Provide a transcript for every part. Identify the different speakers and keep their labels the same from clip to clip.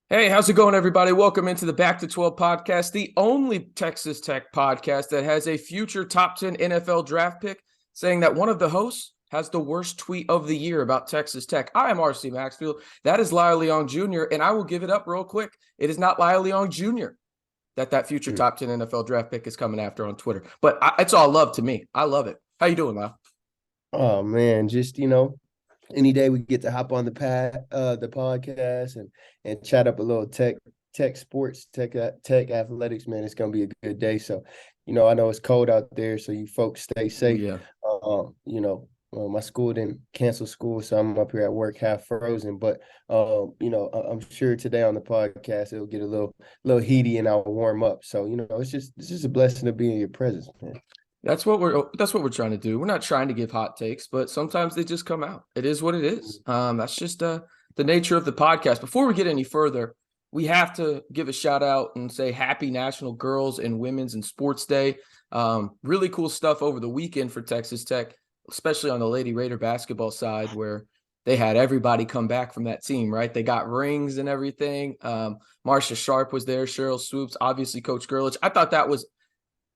Speaker 1: Hey, how's it going, everybody? Welcome into the Back to 12 podcast, the only Texas Tech podcast that has a future top 10 NFL draft pick saying that one of the hosts has the worst tweet of the year about Texas Tech. I am RC Maxfield. That is Lyle Leong Jr., and I will give it up real quick. It is not Lyle Leong Jr. that future
Speaker 2: Mm.
Speaker 1: top 10 NFL draft pick is coming after on Twitter. But it's all love to me. I love it. How you doing, Lyle?
Speaker 2: Oh man, just any day we get to hop on the podcast and chat up a little tech sports, tech athletics, man, it's gonna be a good day. So, I know it's cold out there, so you folks stay
Speaker 1: Oh,
Speaker 2: safe.
Speaker 1: yeah.
Speaker 2: My school didn't cancel school, so I'm up here at work half frozen. But I'm sure today on the podcast it'll get a little heaty and I'll warm up. So, it's just a blessing to be in your presence, man.
Speaker 1: That's what we're trying to do. We're not trying to give hot takes, but sometimes they just come out. It is what it is. That's just the nature of the podcast. Before we get any further, we have to give a shout out and say happy National Girls and Women's and Sports Day. Really cool stuff over the weekend for Texas Tech, especially on the Lady Raider basketball side, where they had everybody come back from that team, right? They got rings and everything. Marcia Sharp was there, Cheryl Swoops, obviously Coach Gurlich.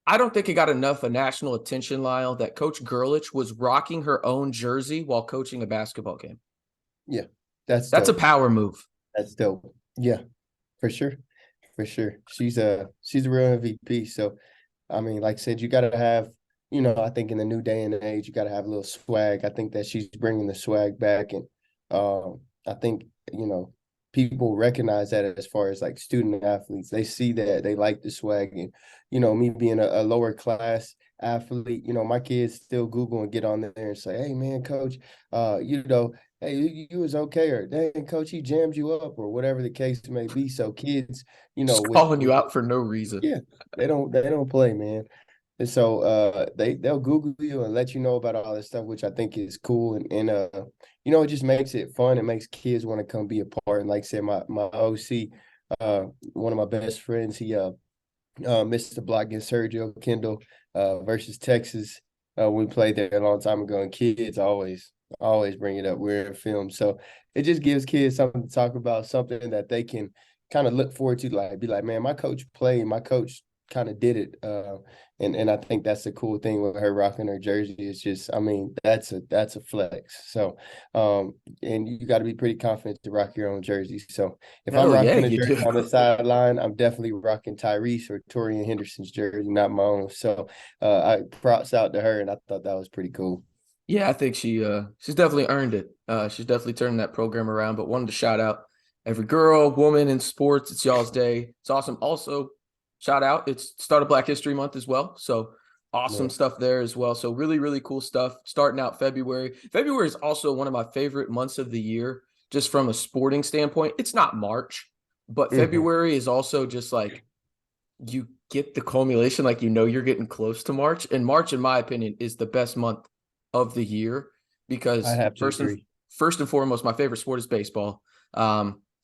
Speaker 1: I don't think it got enough national attention, Lyle, that Coach Gurlich was rocking her own jersey while coaching a basketball game.
Speaker 2: Yeah, that's
Speaker 1: That's a
Speaker 2: dope.
Speaker 1: power move.
Speaker 2: That's dope. Yeah, for sure. For sure. She's a real MVP. So, I mean, like I said, you got to have, I think in the new day and age, you got to have a little swag. I think that she's bringing the swag back. And I think, people recognize that as far as like student athletes. They see that, they like the swag. And, me being a lower class athlete, my kids still Google and get on there and say, hey, man, coach, hey, you was okay, or dang, coach, he jammed you up, or whatever the case may be. So kids,
Speaker 1: Just calling you out for no reason.
Speaker 2: yeah, they don't play, man. And so they'll Google you and let you know about all this stuff, which I think is cool. And it just makes it fun. It makes kids want to come be a part. And like I said, my OC, one of my best friends, he missed the block against Sergio Kendall versus Texas. We played there a long time ago, and kids always bring it up. We're in film, so it just gives kids something to talk about, something that they can kind of look forward to. Like, be like, man, my coach played, my coach kind of did it, and I think that's the cool thing with her rocking her jersey. It's just, I mean, that's a flex. So, and you got to be pretty confident to rock your own jersey. So if I'm
Speaker 1: Hell yeah,
Speaker 2: rocking a
Speaker 1: you
Speaker 2: jersey
Speaker 1: do.
Speaker 2: on the sideline, I'm definitely rocking Tyrese or Torian Henderson's jersey, not my own. So I props out to her, and I thought that was pretty cool.
Speaker 1: Yeah, I think she's definitely earned it. She's definitely turned that program around. But wanted to shout out every girl, woman in sports. It's y'all's day. It's awesome. Also, shout out. It's start of Black History Month as well. So awesome
Speaker 2: Yeah.
Speaker 1: stuff there as well. So really, really cool stuff. Starting out February. February is also one of my favorite months of the year, just from a sporting standpoint. It's not March, but
Speaker 2: Hmm.
Speaker 1: February is also just like you get the culmination, like you're getting close to March. And March, in my opinion, is the best month of the year
Speaker 2: I
Speaker 1: because
Speaker 2: have to
Speaker 1: first and
Speaker 2: agree.
Speaker 1: first and foremost, my favorite sport is baseball.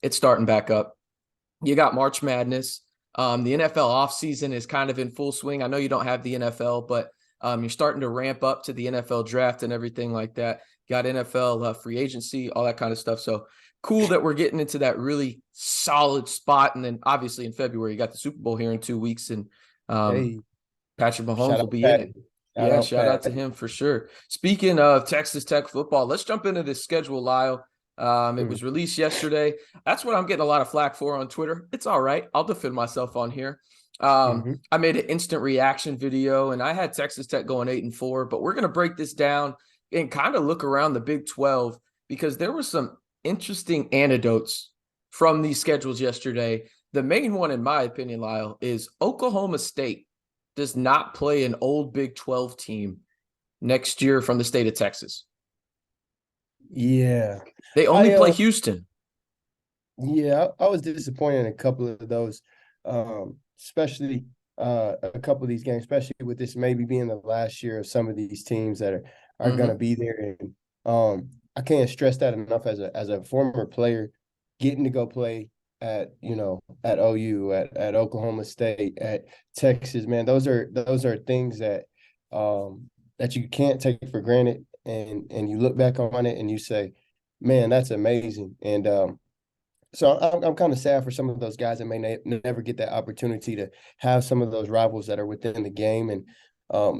Speaker 1: It's starting back up. You got March Madness. The NFL offseason is kind of in full swing. I know you don't have the NFL, but you're starting to ramp up to the NFL draft and everything like that. Got NFL free agency, all that kind of stuff. So cool that we're getting into that really solid spot. And then obviously in February, you got the Super Bowl here in 2 weeks, and um,
Speaker 2: Hey,
Speaker 1: Patrick Mahomes
Speaker 2: shout
Speaker 1: will
Speaker 2: out
Speaker 1: be in it.
Speaker 2: Patty. Shout
Speaker 1: Yeah,
Speaker 2: out
Speaker 1: shout out to
Speaker 2: Patty.
Speaker 1: him for sure. Speaking of Texas Tech football, let's jump into this schedule, Lyle. It
Speaker 2: Mm.
Speaker 1: was released yesterday. That's what I'm getting a lot of flack for on Twitter. It's all right. I'll defend myself on here.
Speaker 2: Hmm.
Speaker 1: I made an instant reaction video, and I had Texas Tech going 8-4, but we're going to break this down and kind of look around the Big 12 because there were some interesting anecdotes from these schedules yesterday. The main one, in my opinion, Lyle, is Oklahoma State does not play an old Big 12 team next year from the state of Texas.
Speaker 2: Yeah.
Speaker 1: They only
Speaker 2: I
Speaker 1: play Houston.
Speaker 2: Yeah, I was disappointed in a couple of those, especially a couple of these games, especially with this maybe being the last year of some of these teams that are going to
Speaker 1: Mm-hmm.
Speaker 2: be there. And I can't stress that enough as a former player, getting to go play at OU, at Oklahoma State, at Texas. Man, those are things that you can't take for granted, and you look back on it and you say, man, that's amazing. And So I'm kind of sad for some of those guys that may never get that opportunity to have some of those rivals that are within the game. And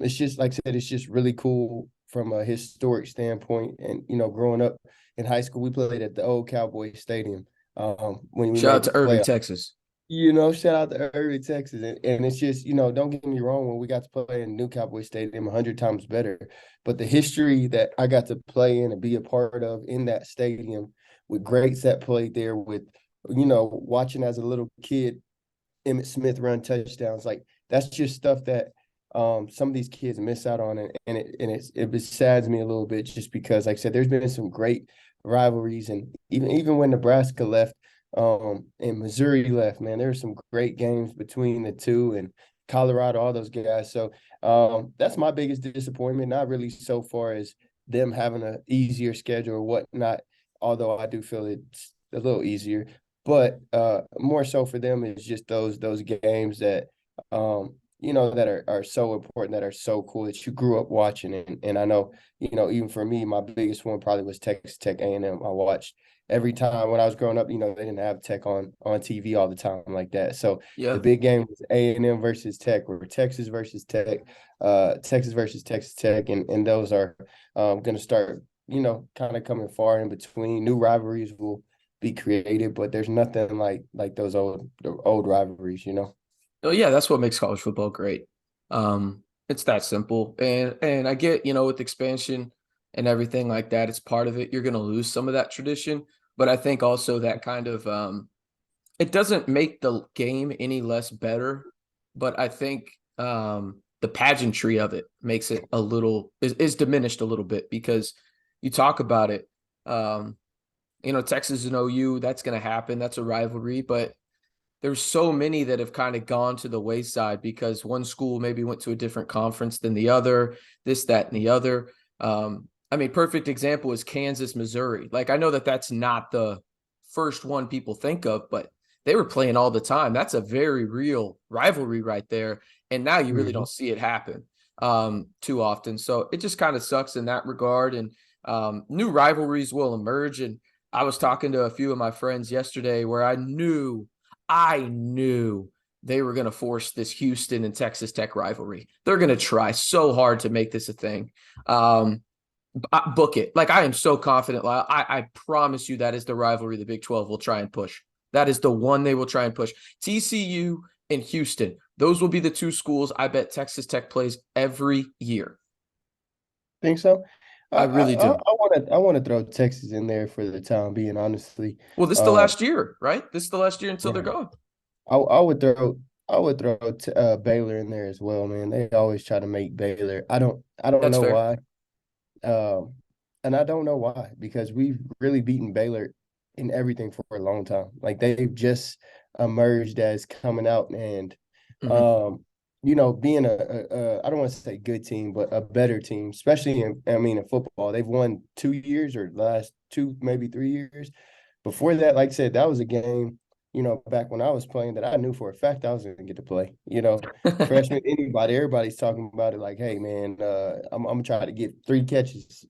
Speaker 2: it's just like I said, it's just really cool from a historic standpoint. And growing up in high school, we played at the old Cowboys Stadium when we
Speaker 1: Shout out
Speaker 2: made the
Speaker 1: to Irving,
Speaker 2: playoffs.
Speaker 1: Texas.
Speaker 2: Shout out to Irving, Texas. And it's just, don't get me wrong, when we got to play in New Cowboy Stadium, 100 times better. But the history that I got to play in and be a part of in that stadium with greats that played there, with, watching as a little kid, Emmitt Smith run touchdowns, like that's just stuff that some of these kids miss out on. It saddens me a little bit just because, like I said, there's been some great rivalries. And even when Nebraska left, and Missouri left, man, there were some great games between the two, and Colorado, all those guys. So that's my biggest disappointment. Not really so far as them having an easier schedule or whatnot, although I do feel it's a little easier. But more so for them is just those games that that are so important, that are so cool, that you grew up watching. And I know, even for me, my biggest one probably was Texas Tech A&M. I watched every time when I was growing up. They didn't have Tech on TV all the time like that. So the
Speaker 1: Yeah.
Speaker 2: big game was A&M versus Tech, or Texas versus Tech, Texas versus Texas Tech, and those are going to start, kind of coming far in between. New rivalries will be created, but there's nothing like those old rivalries.
Speaker 1: Oh yeah, that's what makes college football great. It's that simple. And I get, with expansion and everything like that, it's part of it. You're gonna lose some of that tradition. But I think also that kind of it doesn't make the game any less better, but I think the pageantry of it makes it a little is diminished a little bit, because you talk about it. Texas and OU, that's gonna happen. That's a rivalry, but there's so many that have kind of gone to the wayside because one school maybe went to a different conference than the other, this, that, and the other. Perfect example is Kansas, Missouri. Like, I know that that's not the first one people think of, but they were playing all the time. That's a very real rivalry right there. And now you really don't see it happen too often. So it just kind of sucks in that regard. And new rivalries will emerge. And I was talking to a few of my friends yesterday where I knew they were going to force this Houston and Texas Tech rivalry. They're going to try so hard to make this a thing. Book it. Like, I am so confident, Lyle. I promise you that is the rivalry the Big 12 will try and push. That is the one they will try and push. TCU and Houston. Those will be the two schools I bet Texas Tech plays every year.
Speaker 2: Think so?
Speaker 1: I really do.
Speaker 2: I want to throw Texas in there for the time being, honestly.
Speaker 1: Well, this is the last year, right? This is the last year until they're gone.
Speaker 2: I would throw Baylor in there as well, man. They always try to make Baylor. I don't
Speaker 1: That's
Speaker 2: know
Speaker 1: fair.
Speaker 2: why. And I don't know why, because we've really beaten Baylor in everything for a long time. Like, they've just emerged as coming out and being a I don't want to say good team, but a better team, especially in football. They've won 2 years, or the last 2, maybe 3 years. Before that, like I said, that was a game, back when I was playing, that I knew for a fact I was going to get to play. Freshman, everybody's talking about it like, hey, man, I'm going to try to get 3 catches,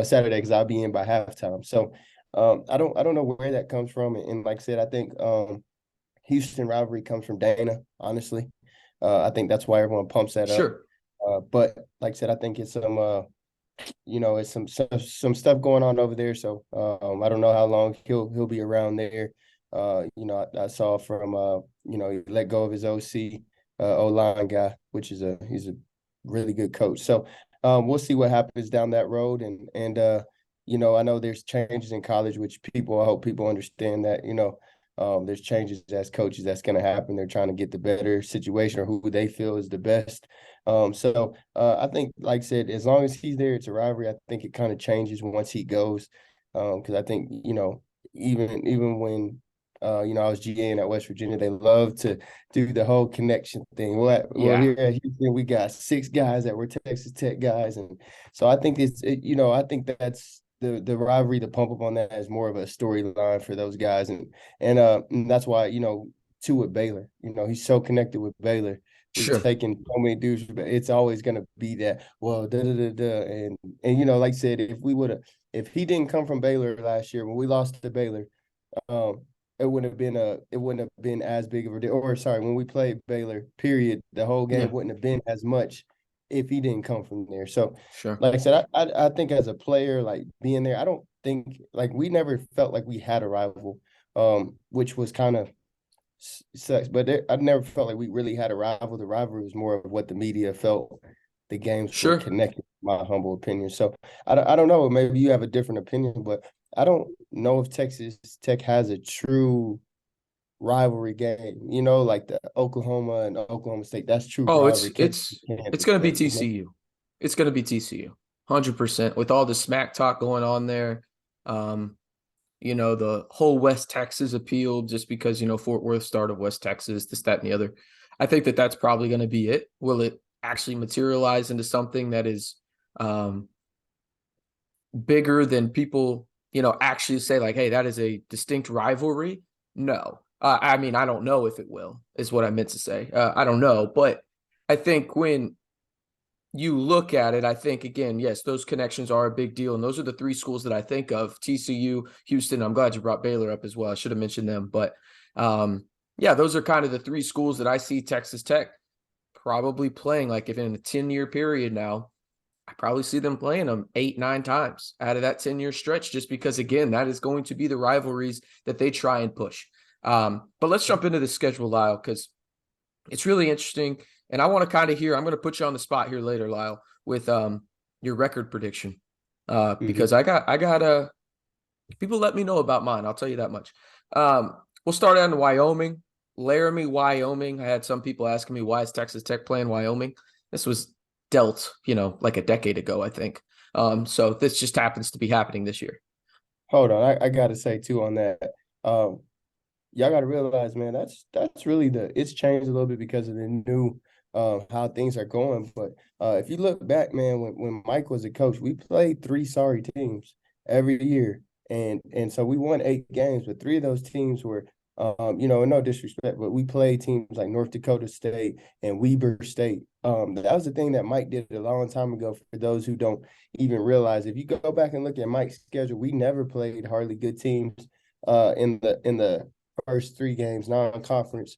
Speaker 2: Saturday, because I'll be in by halftime. So I don't know where that comes from. And like I said, I think Houston rivalry comes from Dana, honestly. I think that's why everyone pumps that up.
Speaker 1: Sure.
Speaker 2: But like I said, I think it's it's some stuff going on over there. So I don't know how long he'll be around there. I saw from he let go of his OC O-line guy, which is he's a really good coach. So we'll see what happens down that road. And I know there's changes in college, which I hope people understand that, there's changes as coaches that's going to happen. They're trying to get the better situation, or who they feel is the best. So I think, like I said, as long as he's there, it's a rivalry. I think it kind of changes once he goes, because I think, even when I was GAing at West Virginia, they love to do the whole connection thing. Well, here at Houston, we got 6 guys that were Texas Tech guys, and so I think I think that's the rivalry, the pump up on that, is more of a storyline for those guys, and that's why, too, with Baylor, he's so connected with Baylor. He's
Speaker 1: Sure.
Speaker 2: taking so many dudes, but it's always going to be that, well, da da da da, and like I said, if he didn't come from Baylor last year when we lost to Baylor, it wouldn't have been as big of a deal. Or sorry, when we played Baylor, period, the whole
Speaker 1: Yeah,
Speaker 2: game wouldn't have been as much if he didn't come from there. So,
Speaker 1: sure.
Speaker 2: like I said, I think as a player, like being there, I don't think like we never felt like we had a rival, which was kind of sucks. But I never felt like we really had a rival. The rivalry was more of what the media felt. The games were
Speaker 1: Sure.
Speaker 2: connected, in my humble opinion. So I don't know. Maybe you have a different opinion, but I don't know if Texas Tech has a true rivalry game. You know, like the Oklahoma and Oklahoma State. That's true
Speaker 1: Oh,
Speaker 2: rivalry.
Speaker 1: it's
Speaker 2: Kansas
Speaker 1: going to be
Speaker 2: State. You know?
Speaker 1: TCU. It's going to be TCU. 100% with all the smack talk going on there. Um, the whole West Texas appeal just because, Fort Worth started West Texas, this, that, and the other. I think that that's probably going to be it. Will it actually materialize into something that is bigger than people, actually say like, hey, that is a distinct rivalry? No. I mean, I don't know if it will, is what I meant to say. I don't know. But I think when you look at it, I think, again, yes, those connections are a big deal. And those are the three schools that I think of: TCU, Houston. I'm glad you brought Baylor up as well. I should have mentioned them. But yeah, those are kind of the three schools that I see Texas Tech probably playing. Like if in a 10-year period now, I probably see them playing them 8-9 times out of that 10-year stretch, just because, again, that is going to be the rivalries that they try and push. But let's jump into the schedule, Lyle, because it's really interesting. And I want to kind of hear, I'm going to put you on the spot here later, Lyle, with your record prediction. Because I got people let me know about mine. I'll tell you that much. We'll start out in Wyoming, Laramie, Wyoming. I had some people asking me, why is Texas Tech playing Wyoming? This was dealt, like a decade ago, I think. So this just happens to be happening this year.
Speaker 2: Hold on, I gotta say too on that. Y'all gotta realize, man, that's really it's changed a little bit because of the new how things are going. But if you look back, man, when Mike was a coach, we played three sorry teams every year. And so we won 8 games, but 3 of those teams were no disrespect, but we played teams like North Dakota State and Weber State. That was the thing that Mike did a long time ago. For those who don't even realize, if you go back and look at Mike's schedule, we never played hardly good teams in the first 3 games, non-conference.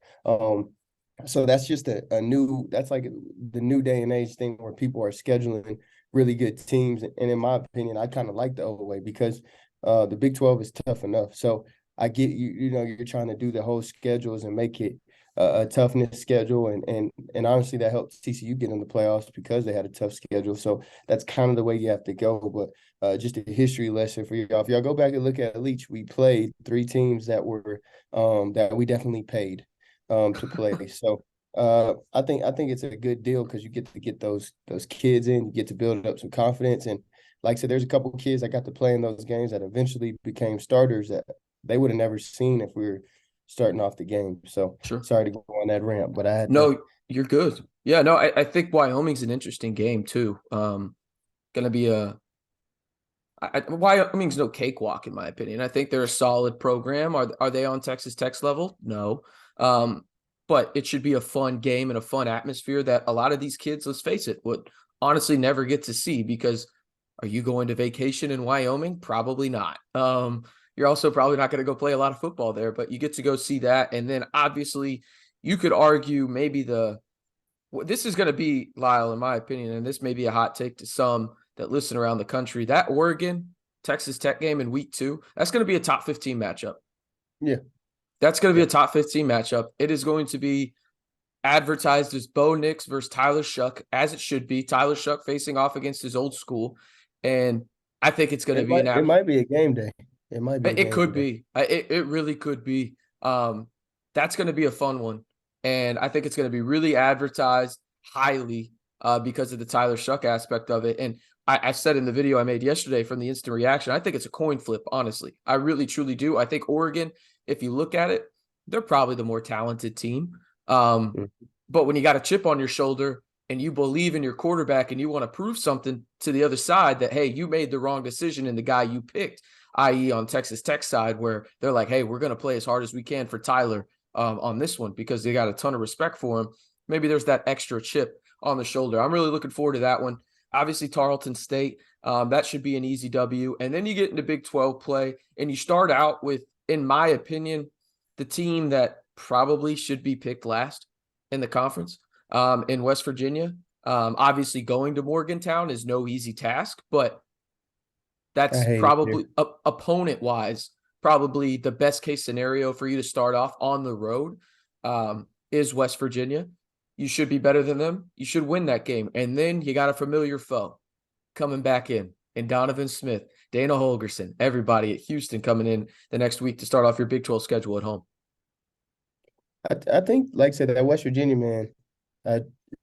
Speaker 2: So that's just a new, that's like the new day and age thing where people are scheduling really good teams. And in my opinion, I kind of like the old way because the Big 12 is tough enough. So I get you're trying to do the whole schedules and make it a toughness schedule. And honestly, that helped TCU get in the playoffs because they had a tough schedule. So that's kind of the way you have to go. But just a history lesson for y'all. If y'all go back and look at Leach, we played 3 teams that were that we definitely paid to play. So I think it's a good deal because you get to get those kids in, you get to build up some confidence. And like I said, there's a couple of kids that got to play in those games that eventually became starters that they would have never seen if we were starting off the game. So
Speaker 1: Sure.
Speaker 2: sorry to go on that rant, but I had to.
Speaker 1: No, you're good. Yeah, no, I think Wyoming's an interesting game too. Gonna be Wyoming's no cakewalk in my opinion. I think they're a solid program. Are they on Texas Tech's level? No. But it should be a fun game and a fun atmosphere that a lot of these kids, let's face it, would honestly never get to see because are you going to vacation in Wyoming? Probably not. You're also probably not going to go play a lot of football there, but you get to go see that. And then obviously you could argue maybe this is going to be, Lyle, in my opinion, and this may be a hot take to some that listen around the country, that Oregon Texas Tech game in week 2, that's going to be a top 15 matchup.
Speaker 2: Yeah.
Speaker 1: That's going to be a top 15 matchup. It is going to be advertised as Bo Nix versus Tyler Shuck, as it should be. Tyler Shuck facing off against his old school. And I think it's going to be
Speaker 2: it might be a game day. It might be a
Speaker 1: it could
Speaker 2: day.
Speaker 1: be. It really could be. That's going to be a fun one. And I think it's going to be really advertised highly because of the Tyler Shuck aspect of it. And I said in the video I made yesterday from the instant reaction, I think it's a coin flip, honestly. I really, truly do. I think Oregon, if you look at it, they're probably the more talented team. But when you got a chip on your shoulder and you believe in your quarterback and you want to prove something to the other side that, hey, you made the wrong decision in the guy you picked, i.e. on Texas Tech side, where they're like, hey, we're going to play as hard as we can for Tyler on this one because they got a ton of respect for him. Maybe there's that extra chip on the shoulder. I'm really looking forward to that one. Obviously, Tarleton State, that should be an easy W. And then you get into Big 12 play and you start out with, in my opinion, the team that probably should be picked last in the conference in West Virginia. Obviously, going to Morgantown is no easy task, but
Speaker 2: I
Speaker 1: that's
Speaker 2: hate it here.
Speaker 1: probably opponent-wise, probably the best case scenario for you to start off on the road is West Virginia. You should be better than them. You should win that game. And then you got a familiar foe coming back in Donovan Smith, Dana Holgerson, everybody at Houston coming in the next week to start off your Big 12 schedule at home.
Speaker 2: I think, like I said, that West Virginia man,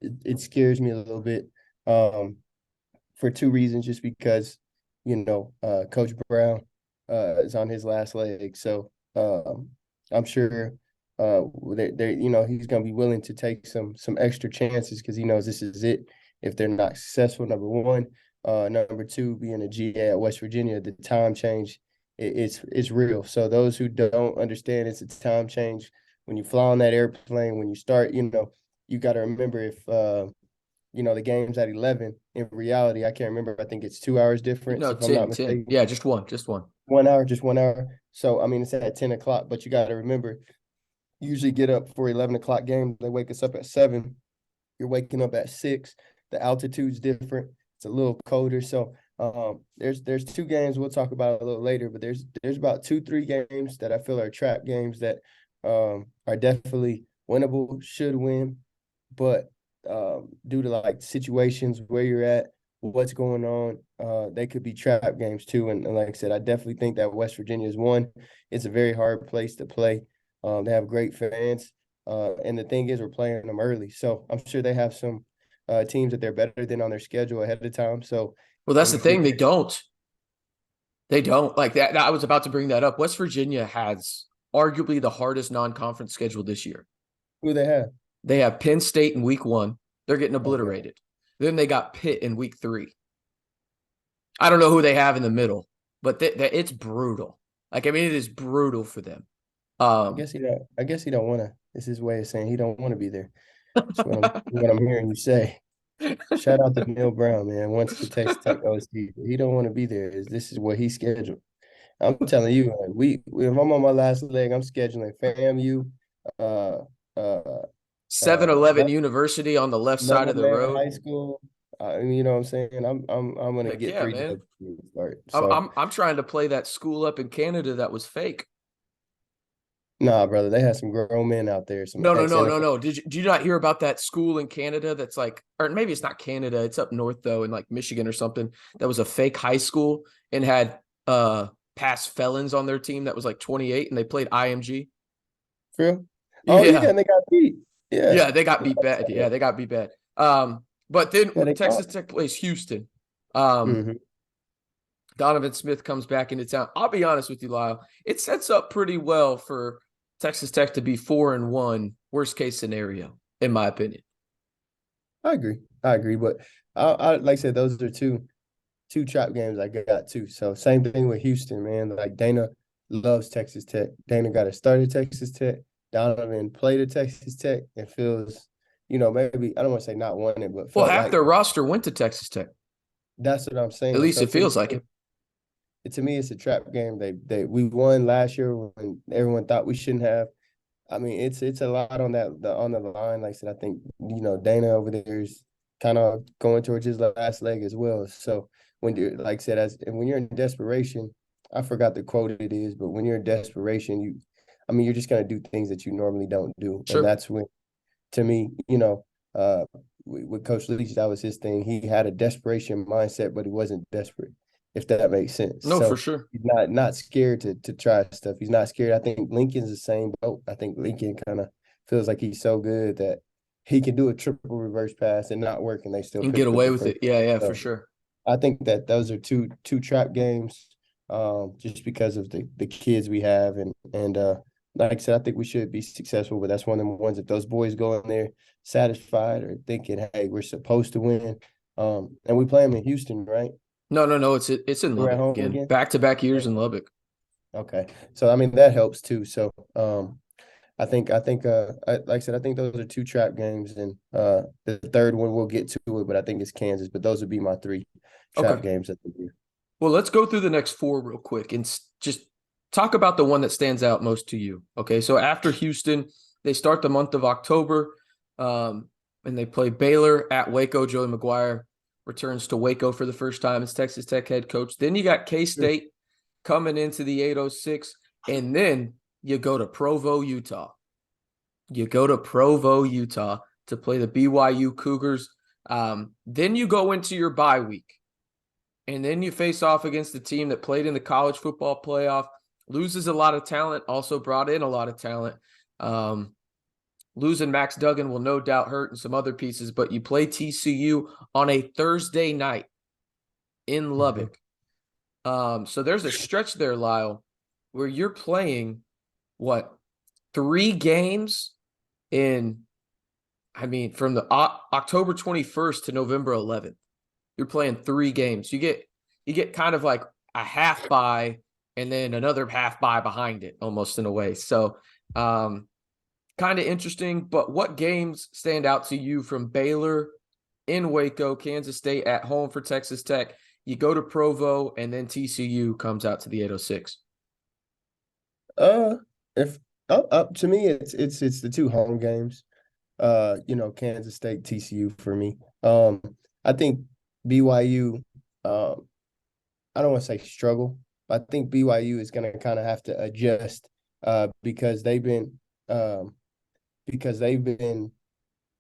Speaker 2: it scares me a little bit for two reasons. Just because, Coach Brown is on his last leg, so I'm sure he's going to be willing to take some extra chances because he knows this is it. If they're not successful, number one. Number two, being a GA at West Virginia, the time change it's real. So those who don't understand, it's a time change. When you fly on that airplane, when you start, you got to remember if the game's at 11. In reality, I can't remember. I think it's 2 hours difference,
Speaker 1: No,
Speaker 2: if I'm not
Speaker 1: 10.
Speaker 2: mistaken.
Speaker 1: Yeah, just one.
Speaker 2: 1 hour, just 1 hour. So I mean, it's at 10 o'clock, but you got to remember, usually get up for 11 o'clock game. They wake us up at 7. You're waking up at 6. The altitude's different. It's a little colder. So there's two games we'll talk about a little later, but there's about 2-3 games that I feel are trap games that are definitely winnable, should win, but due to like situations where you're at, what's going on, they could be trap games too. And like I said, I definitely think that West Virginia is one. It's a very hard place to play. They have great fans. And the thing is, we're playing them early. So I'm sure they have some teams that they're better than on their schedule ahead of time. So,
Speaker 1: well, that's the thing. They don't. Like that. I was about to bring that up. West Virginia has arguably the hardest non-conference schedule this year.
Speaker 2: Who they have?
Speaker 1: They have Penn State in week 1. They're getting obliterated. Okay. Then they got Pitt in week 3. I don't know who they have in the middle, but it's brutal. Like, I mean, it is brutal for them.
Speaker 2: I guess he don't want to. It's his way of saying he don't want to be there. That's what I'm hearing you say. Shout out to Neil Brown, man. Once the Texas Tech OC, he don't want to be there. This is what he scheduled. I'm telling you, man, if I'm on my last leg, I'm scheduling FAMU,
Speaker 1: 7-Eleven University on the left side of the road.
Speaker 2: High school. You know what I'm saying? I'm gonna
Speaker 1: Heck
Speaker 2: get
Speaker 1: yeah,
Speaker 2: 3
Speaker 1: man.
Speaker 2: days to start. So
Speaker 1: I'm trying to play that school up in Canada that was fake.
Speaker 2: Nah, brother, they had some grown men out there.
Speaker 1: No. Did you not hear about that school in Canada that's like, or maybe it's not Canada, it's up north though, in like Michigan or something, that was a fake high school and had past felons on their team that was like 28 and they played IMG.
Speaker 2: For real? Oh yeah, and they got beat.
Speaker 1: Yeah, they got beat bad. Yeah, they got beat bad. But then Texas Tech plays Houston. Donovan Smith comes back into town. I'll be honest with you, Lyle. It sets up pretty well for Texas Tech to be 4-1, worst case scenario, in my opinion.
Speaker 2: I agree. But I like I said, those are two trap games I got too. So same thing with Houston, man. Like Dana loves Texas Tech. Dana got to start at Texas Tech. Donovan played at Texas Tech and feels, maybe I don't want to say not wanted, but
Speaker 1: half their roster went to Texas Tech.
Speaker 2: That's what I'm saying.
Speaker 1: At least it feels like it.
Speaker 2: To me, it's a trap game. We won last year when everyone thought we shouldn't have. I mean, it's a lot on on the line. Like I said, I think Dana over there is kind of going towards his last leg as well. So when you're, like I said, when you're in desperation, I forgot the quote it is, but when you're in desperation, you're just gonna do things that you normally don't do,
Speaker 1: sure.
Speaker 2: And that's when, to me, with Coach Leach, that was his thing. He had a desperation mindset, but he wasn't desperate, if that makes sense.
Speaker 1: No, so for sure.
Speaker 2: He's not scared to try stuff. He's not scared. I think Lincoln's the same boat. I think Lincoln kind of feels like he's so good that he can do a triple reverse pass and not work, and they still
Speaker 1: get away with it. Yeah, so for sure.
Speaker 2: I think that those are two trap games, just because of the kids we have, and like I said, I think we should be successful. But that's one of the ones, if those boys go in there satisfied or thinking, hey, we're supposed to win, and we play them in Houston, right?
Speaker 1: No. It's in Lubbock again. Back-to-back years in Lubbock.
Speaker 2: Okay, so I mean that helps too. So I think like I said, I think those are 2 trap games, and the third one we'll get to it, but I think it's Kansas. But those would be my 3 trap games of the year.
Speaker 1: Well, let's go through the next 4 real quick and just talk about the one that stands out most to you. Okay, so after Houston, they start the month of October, and they play Baylor at Waco. Joey McGuire returns to Waco for the first time as Texas Tech head coach. Then you got K-State coming into the 806, and then you go to Provo, Utah. You go to Provo, Utah to play the BYU Cougars. Then you go into your bye week, and then you face off against the team that played in the college football playoff, loses a lot of talent, also brought in a lot of talent. Losing Max Duggan will no doubt hurt and some other pieces, but you play TCU on a Thursday night in Lubbock. So there's a stretch there, Lyle, where you're playing, 3 games from the October 21st to November 11th. You're playing 3 games. You get kind of like a half bye and then another half bye behind it, almost in a way. So kind of interesting, but what games stand out to you from Baylor in Waco, Kansas State at home for Texas Tech? You go to Provo, and then TCU comes out to the 806.
Speaker 2: If up to me, it's the 2 home games. Kansas State, TCU for me. I think BYU. I don't want to say struggle, but I think BYU is going to kind of have to adjust because they've been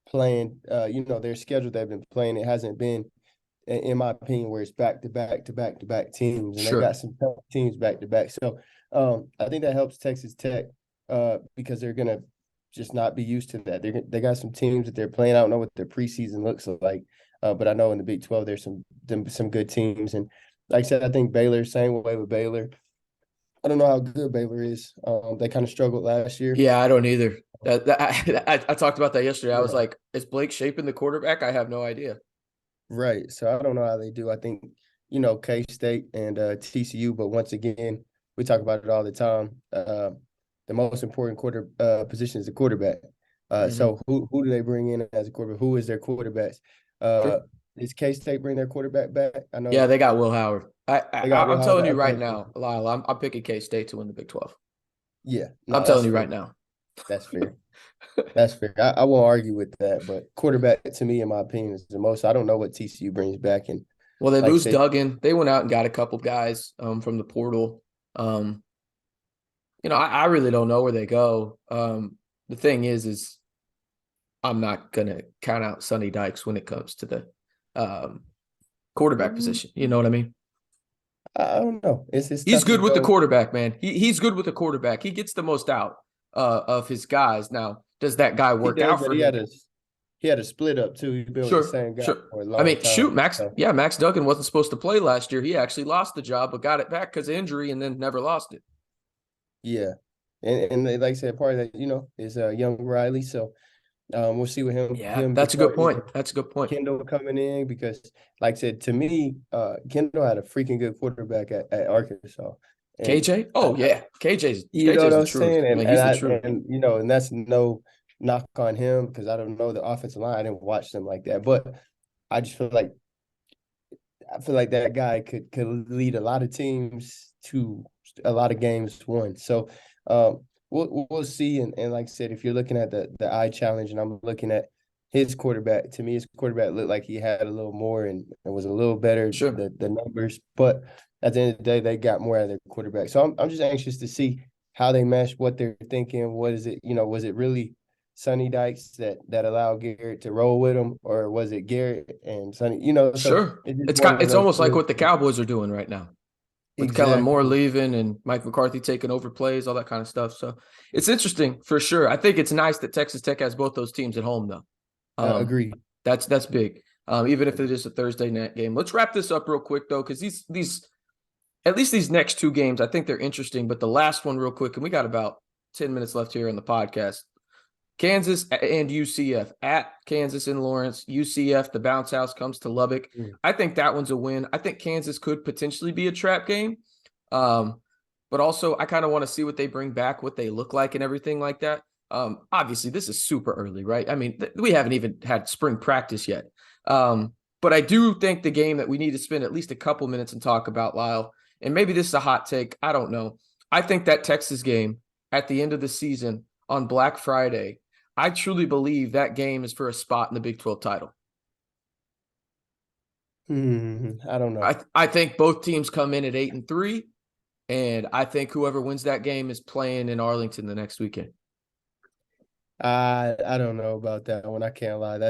Speaker 2: playing. Their schedule they've been playing. It hasn't been, in my opinion, where it's back to back teams, and
Speaker 1: Sure.
Speaker 2: they got some tough teams back to back. So I think that helps Texas Tech because they're gonna just not be used to that. They got some teams that they're playing. I don't know what their preseason looks like, but I know in the Big 12 there's some good teams. And like I said, I think Baylor, same way with Baylor. I don't know how good Baylor is. They kind of struggled last year.
Speaker 1: Yeah, I don't either. I talked about that yesterday. I was like, is Blake shaping the quarterback? I have no idea.
Speaker 2: Right. So I don't know how they do. I think, K-State and TCU, but once again, we talk about it all the time. The most important position is the quarterback. So who do they bring in as a quarterback? Who is their quarterbacks?
Speaker 1: Sure.
Speaker 2: Does K-State bring their quarterback back? I know.
Speaker 1: Yeah, they got Will Howard. I'm telling you right
Speaker 2: Okay.
Speaker 1: now, Lyle, I'm picking K-State to win the Big 12.
Speaker 2: Yeah.
Speaker 1: I'm telling you right now.
Speaker 2: That's fair. That's fair. I won't argue with that, but quarterback to me, in my opinion, is the most. I don't know what TCU brings back. And
Speaker 1: well, they lose Duggan. They went out and got a couple guys from the portal. I really don't know where they go. The thing is I'm not gonna count out Sonny Dykes when it comes to the quarterback position. You know what I mean?
Speaker 2: I don't know.
Speaker 1: He's good with the quarterback, man. He's good with the quarterback. He gets the most out of his guys. Now, does that guy work out for him?
Speaker 2: He had a split up too. He's been with the same guy for a long time.
Speaker 1: Max Duggan wasn't supposed to play last year. He actually lost the job, but got it back because of injury and then never lost it.
Speaker 2: Yeah. And like I said, part of that, is young Riley. So we'll see with him.
Speaker 1: Yeah, that's a good point. That's a good point.
Speaker 2: Kendall coming in because, like I said, to me, Kendall had a freaking good quarterback at Arkansas.
Speaker 1: And KJ? Oh, yeah. KJ's
Speaker 2: know what I'm
Speaker 1: saying?
Speaker 2: And,
Speaker 1: he's the truth.
Speaker 2: And that's no knock on him because I don't know the offensive line. I didn't watch them like that. But I just feel like that guy could lead a lot of teams to a lot of games won. So we'll see. And like I said, if you're looking at the eye challenge and I'm looking at his quarterback, to me, his quarterback looked like he had a little more and was a little better,
Speaker 1: sure.
Speaker 2: the numbers. But at the end of the day, they got more out of their quarterback. So I'm just anxious to see how they mesh, what they're thinking. What is it? Was it really Sonny Dykes that allowed Garrett to roll with him, or was it Garrett and Sonny?
Speaker 1: So sure. It's almost like what the Cowboys are doing right now. With Kellen Moore leaving and Mike McCarthy taking over plays, all that kind of stuff. So it's interesting for sure. I think it's nice that Texas Tech has both those teams at home, though.
Speaker 2: Agreed.
Speaker 1: That's big. Even if it is a Thursday night game. Let's wrap this up real quick, though, because these at least these next 2 games, I think they're interesting. But the last one real quick, and we got about 10 minutes left here on the podcast. Kansas and UCF. At Kansas in Lawrence, UCF, the bounce house comes to Lubbock. I think that one's a win. I think Kansas could potentially be a trap game. But also, I kind of want to see what they bring back, what they look like and everything like that. Obviously, this is super early, right? I mean, we haven't even had spring practice yet. But I do think the game that we need to spend at least a couple minutes and talk about, Lyle, and maybe this is a hot take, I don't know. I think that Texas game at the end of the season on Black Friday, I truly believe that game is for a spot in the Big 12 title.
Speaker 2: I don't know.
Speaker 1: I think both teams come in at 8-3, and I think whoever wins that game is playing in Arlington the next weekend.
Speaker 2: I don't know about that one. I can't lie.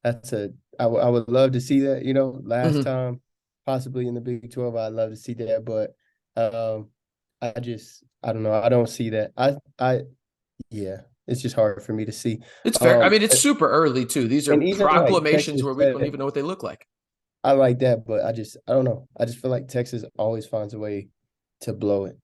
Speaker 2: I would love to see that, last
Speaker 1: Mm-hmm.
Speaker 2: time possibly in the Big 12. I'd love to see that, but I don't know. I don't see that. Yeah, it's just hard for me to see.
Speaker 1: It's fair. I mean, it's super early too. These are
Speaker 2: And even like
Speaker 1: proclamations
Speaker 2: Texas
Speaker 1: where we don't
Speaker 2: Tech,
Speaker 1: even know what they look like.
Speaker 2: I like that, but I don't know. I just feel like Texas always finds a way to blow it.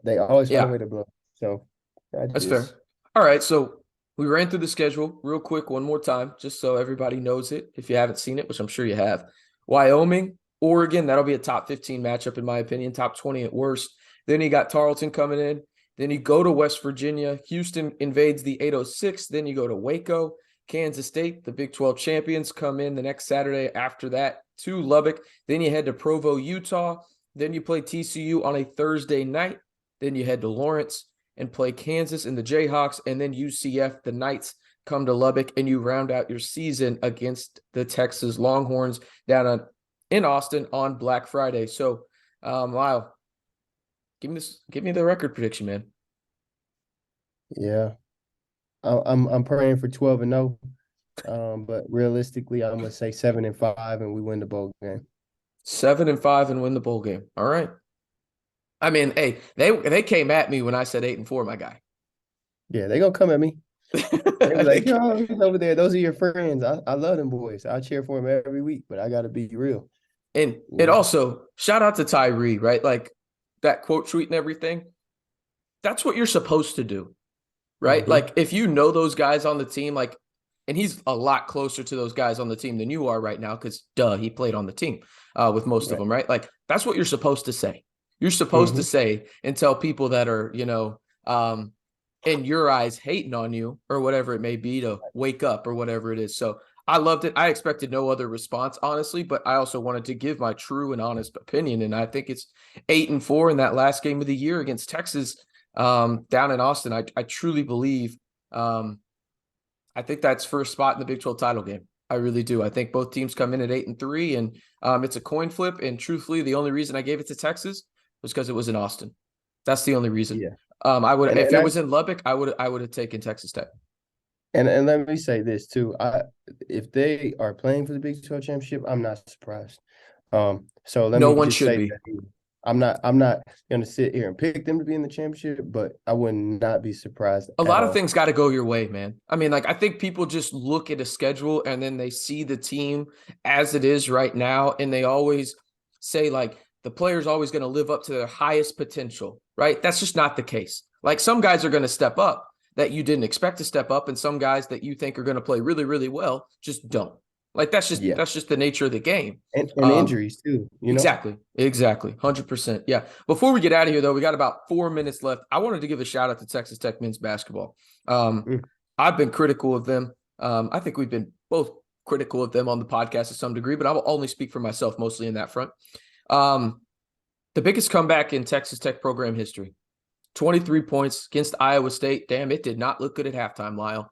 Speaker 2: They always find a
Speaker 1: Yeah,
Speaker 2: way to blow it. So I
Speaker 1: that's
Speaker 2: just,
Speaker 1: fair. All right, so we ran through the schedule real quick one more time, just so everybody knows it. If you haven't seen it, which I'm sure you have, Wyoming, Oregon, that'll be a top 15 matchup in my opinion, top 20 at worst. Then you got Tarleton coming in. Then you go to West Virginia. Houston invades the 806. Then you go to Waco. Kansas State, the Big 12 champions, come in the next Saturday after that to Lubbock. Then you head to Provo, Utah. Then you play TCU on a Thursday night. Then you head to Lawrence and play Kansas and the Jayhawks. And then UCF, the Knights, come to Lubbock, and you round out your season against the Texas Longhorns down in Austin on Black Friday. So, Lyle, give me the record prediction, man.
Speaker 2: yeah. I'm praying for 12-0. But realistically, I'm gonna say 7-5, and we win the bowl game.
Speaker 1: 7-5 and win the bowl game. All right. I mean, hey, they came at me when I said 8-4, my guy.
Speaker 2: Yeah, they gonna come at me. They be like,
Speaker 1: They-
Speaker 2: "Yo, he's over there. Those are your friends. I love them boys. I cheer for them every week, but I gotta be real."
Speaker 1: and
Speaker 2: You
Speaker 1: it
Speaker 2: know?
Speaker 1: also shout out to Tyree, right? Like that quote tweet and everything. That's what you're supposed to do, right?
Speaker 2: Mm-hmm.
Speaker 1: Like if you know those guys on the team, like, and he's a lot closer to those guys on the team than you are right now, because he played on the team with most of
Speaker 2: Right.
Speaker 1: them, right? Like that's what you're supposed to say. You're supposed to
Speaker 2: Mm-hmm.
Speaker 1: say and tell people that are, in your eyes hating on you or whatever it may be to wake up or whatever it is. So I loved it. I expected no other response, honestly, but I also wanted to give my true and honest opinion. And I think it's 8-4 in that last game of the year against Texas down in Austin. I truly believe I think that's first spot in the Big 12 title game. I really do. I think both teams come in at 8-3, and it's a coin flip. And truthfully, the only reason I gave it to Texas was because it was in Austin. That's the only reason.
Speaker 2: Yeah.
Speaker 1: I would,
Speaker 2: And
Speaker 1: if
Speaker 2: and
Speaker 1: it
Speaker 2: I
Speaker 1: was in Lubbock, I would have taken Texas Tech.
Speaker 2: and let me say this too. If they are playing for the Big 12 championship, I'm not surprised. So let
Speaker 1: No
Speaker 2: me
Speaker 1: one
Speaker 2: just
Speaker 1: should
Speaker 2: say
Speaker 1: be.
Speaker 2: that I'm not gonna sit here and pick them to be in the championship, but I would not be surprised
Speaker 1: A
Speaker 2: at
Speaker 1: lot of
Speaker 2: all.
Speaker 1: things got to go your way, man. I mean, like, I think people just look at a schedule and then they see the team as it is right now. And they always say, like, the player's always going to live up to their highest potential, right? That's just not the case. Like, some guys are going to step up that you didn't expect to step up, and some guys that you think are going to play really, really well just don't. Like,
Speaker 2: Yeah.
Speaker 1: that's just the nature of the game.
Speaker 2: And injuries too.
Speaker 1: Exactly. 100%. Yeah. Before we get out of here, though, we got about 4 minutes left. I wanted to give a shout out to Texas Tech men's basketball. Um,
Speaker 2: Mm.
Speaker 1: I've been critical of them. I think we've been both critical of them on the podcast to some degree, but I will only speak for myself mostly in that front. Um, the biggest comeback in Texas Tech program history, 23 points against Iowa State. Damn, it did not look good at halftime, Lyle.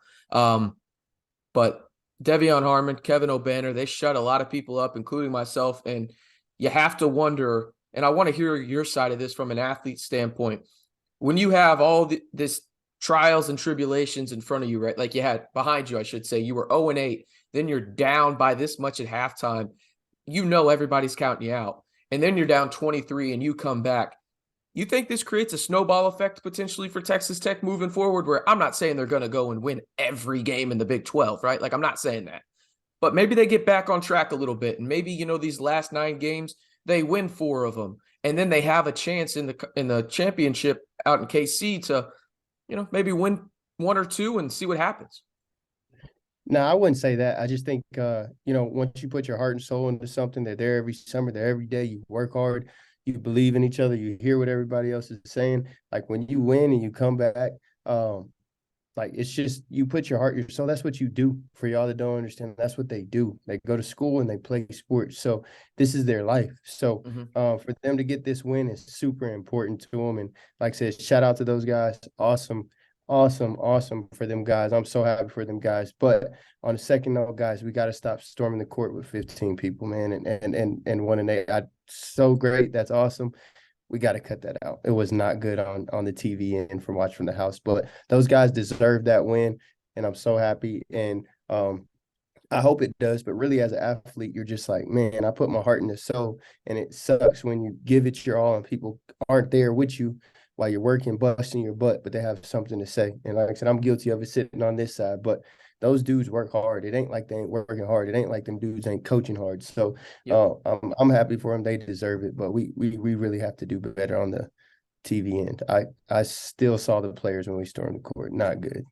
Speaker 1: But Devion Harmon, Kevin O'Banner, they shut a lot of people up, including myself. And you have to wonder, and I want to hear your side of this from an athlete standpoint. When you have all this trials and tribulations in front of you, right? Like you had behind you, I should say, you were 0-8, then you're down by this much at halftime. You know everybody's counting you out. And then you're down 23 and you come back. You think this creates a snowball effect potentially for Texas Tech moving forward, where I'm not saying they're going to go and win every game in the Big 12, right? Like I'm not saying that. But maybe they get back on track a little bit. And maybe, these last 9 games, they win 4 of them. And then they have a chance in the championship out in KC to, maybe win 1 or 2 and see what happens.
Speaker 2: No, I wouldn't say that. I just think once you put your heart and soul into something, they're there every summer, they're every day, you work hard, you believe in each other, you hear what everybody else is saying. Like when you win and you come back, Like, it's just, you put your heart, your soul. That's what you do. For y'all that don't understand, that's what they do. They go to school and they play sports. So this is their life. So for them to get this win is super important to them. And like I said, shout out to those guys. Awesome, awesome, awesome for them guys. I'm so happy for them guys. But on the second note, guys, we got to stop storming the court with 15 people, man, and 1-8. So great. That's awesome. We got to cut that out. It was not good on the TV and from watching from the house. But those guys deserve that win, and I'm so happy. And I hope it does. But really, as an athlete, you're just like, man, I put my heart in the soul, and it sucks when you give it your all and people aren't there with you while you're working, busting your butt, but they have something to say. And like I said, I'm guilty of it sitting on this side, but those dudes work hard. It ain't like they ain't working hard. It ain't like them dudes ain't coaching hard. So I'm happy for them. They deserve it, but we really have to do better on the TV end. I still saw the players when we stormed the court. Not good.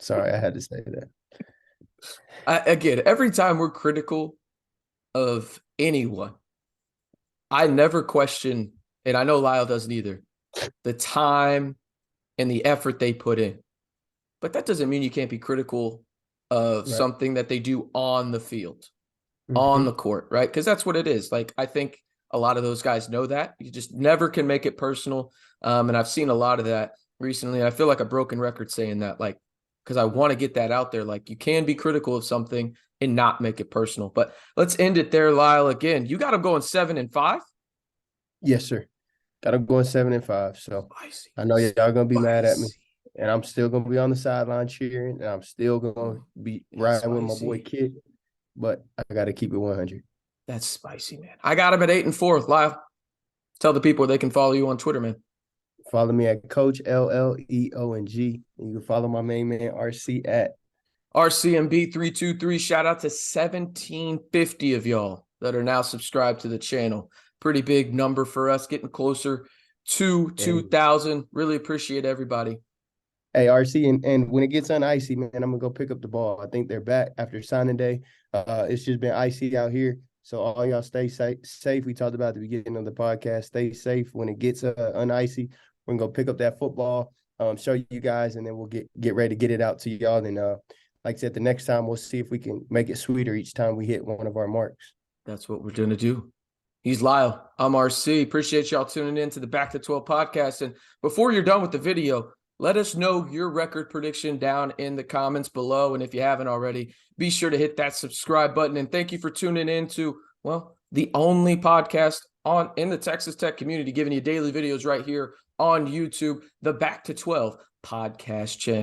Speaker 2: Sorry, I had to say that.
Speaker 1: Again, every time we're critical of anyone, I never question, and I know Lyle doesn't either, the time and the effort they put in. But that doesn't mean you can't be critical of something that they do on the field, on the court, right? Because that's what it is. Like, I think a lot of those guys know that. You just never can make it personal. And I've seen a lot of that recently. I feel like a broken record saying that, like, because I want to get that out there. Like, you can be critical of something and not make it personal. But let's end it there, Lyle. Again, you got them going 7-5?
Speaker 2: Yes, sir. Got them going 7-5. So
Speaker 1: Spicy.
Speaker 2: I know y'all gonna be mad at me. And I'm still going to be on the sideline cheering, and I'm still going to be riding with my boy Kit, but I got to keep it 100.
Speaker 1: That's spicy, man. I got him at 8-4. Lyle, tell the people they can follow you on Twitter, man.
Speaker 2: Follow me at Coach LLEONG. And you can follow my main man RC at
Speaker 1: RCMB323. Shout out to 1750 of y'all that are now subscribed to the channel. Pretty big number for us, getting closer to 2,000. Really appreciate everybody.
Speaker 2: Hey, RC, and when it gets unicy, man, I'm going to go pick up the ball. I think they're back after signing day. It's just been icy out here. So all y'all stay safe. We talked about at the beginning of the podcast. Stay safe. When it gets unicy, we're going to go pick up that football, show you guys, and then we'll get ready to get it out to y'all. And like I said, the next time we'll see if we can make it sweeter each time we hit one of our marks.
Speaker 1: That's what we're going to do. He's Lyle. I'm RC. Appreciate y'all tuning in to the Back to 12 podcast. And before you're done with the video, let us know your record prediction down in the comments below. And if you haven't already, be sure to hit that subscribe button. And thank you for tuning in to, well, the only podcast in the Texas Tech community, giving you daily videos right here on YouTube, the Back to 12 podcast channel.